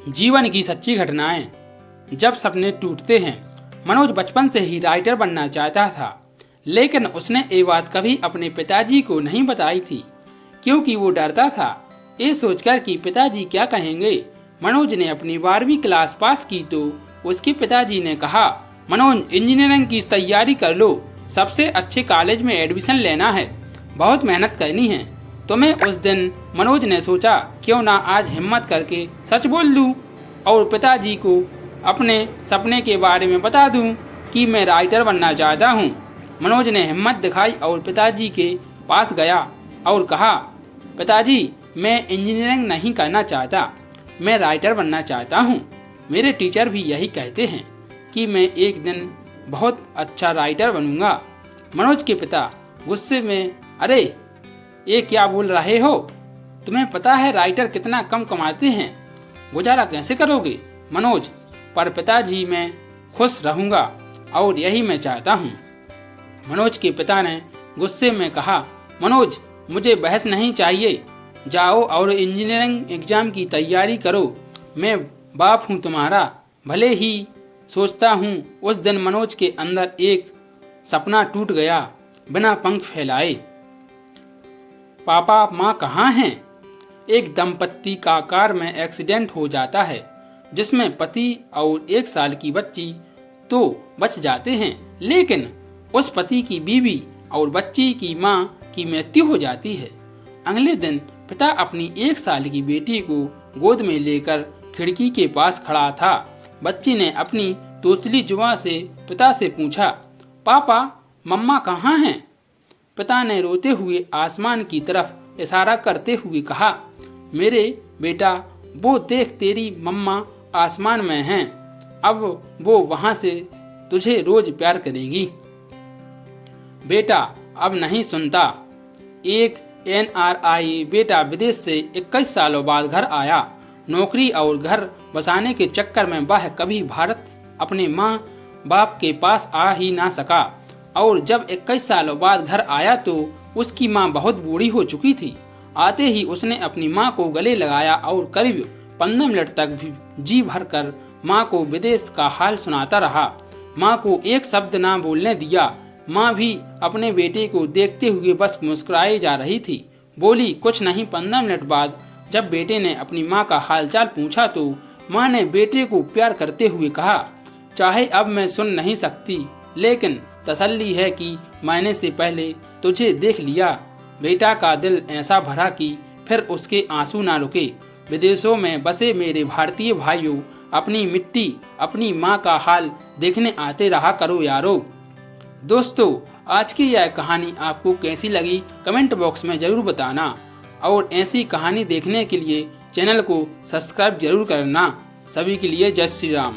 जीवन की सच्ची घटनाएं। जब सपने टूटते हैं। मनोज बचपन से ही राइटर बनना चाहता था, लेकिन उसने ये बात कभी अपने पिताजी को नहीं बताई थी, क्योंकि वो डरता था ये सोचकर कि पिताजी क्या कहेंगे। मनोज ने अपनी 12वीं क्लास पास की तो उसके पिताजी ने कहा, मनोज इंजीनियरिंग की तैयारी कर लो, सबसे अच्छे कॉलेज में एडमिशन लेना है, बहुत मेहनत करनी है तुम्हें। उस दिन मनोज ने सोचा, क्यों ना आज हिम्मत करके सच बोल दूं और पिताजी को अपने सपने के बारे में बता दूं कि मैं राइटर बनना चाहता हूं। मनोज ने हिम्मत दिखाई और पिताजी के पास गया और कहा, पिताजी मैं इंजीनियरिंग नहीं करना चाहता, मैं राइटर बनना चाहता हूं। मेरे टीचर भी यही कहते हैं कि मैं एक दिन बहुत अच्छा राइटर बनूंगा। मनोज के पिता गुस्से में, अरे ये क्या बोल रहे हो, तुम्हें पता है राइटर कितना कम कमाते हैं, गुजारा कैसे करोगे। मनोज, पर पिताजी मैं खुश रहूंगा और यही मैं चाहता हूँ। मनोज के पिता ने गुस्से में कहा, मनोज मुझे बहस नहीं चाहिए, जाओ और इंजीनियरिंग एग्जाम की तैयारी करो, मैं बाप हूँ तुम्हारा। भले ही सोचता हूँ। उस दिन मनोज के अंदर एक सपना टूट गया बिना पंख फैलाए। पापा माँ कहाँ हैं? एक दंपत्ति का कार में एक्सीडेंट हो जाता है, जिसमें पति और 1 साल की बच्ची तो बच जाते हैं, लेकिन उस पति की बीवी और बच्ची की माँ की मृत्यु हो जाती है। अगले दिन पिता अपनी 1 साल की बेटी को गोद में लेकर खिड़की के पास खड़ा था। बच्ची ने अपनी तोतली जुबान से पिता से पूछा, पापा मम्मा कहाँ हैं? पिता ने रोते हुए आसमान की तरफ इशारा करते हुए कहा, मेरे बेटा वो देख तेरी मम्मा आसमान में हैं, अब वो वहां से तुझे रोज प्यार करेगी। बेटा अब नहीं सुनता। एक NRI बेटा विदेश से 21 सालों बाद घर आया। नौकरी और घर बसाने के चक्कर में वह कभी भारत अपने माँ बाप के पास आ ही ना सका, और जब 21 सालों बाद घर आया तो उसकी माँ बहुत बूढ़ी हो चुकी थी। आते ही उसने अपनी माँ को गले लगाया और करीब 15 मिनट तक भी जी भर कर माँ को विदेश का हाल सुनाता रहा। माँ को एक शब्द ना बोलने दिया। माँ भी अपने बेटे को देखते हुए बस मुस्कुराई जा रही थी। बोली कुछ नहीं। 15 मिनट बाद जब बेटे ने अपनी माँ का हालचाल पूछा तो माँ ने बेटे को प्यार करते हुए कहा, चाहे अब मैं सुन नहीं सकती, लेकिन तसल्ली है कि मैंने से पहले तुझे देख लिया। बेटा का दिल ऐसा भरा कि फिर उसके आंसू ना रुके। विदेशों में बसे मेरे भारतीय भाइयों, अपनी मिट्टी अपनी माँ का हाल देखने आते रहा करो यारो। दोस्तों, आज की यह कहानी आपको कैसी लगी कमेंट बॉक्स में जरूर बताना, और ऐसी कहानी देखने के लिए चैनल को सब्सक्राइब जरूर करना। सभी के लिए जय श्री राम।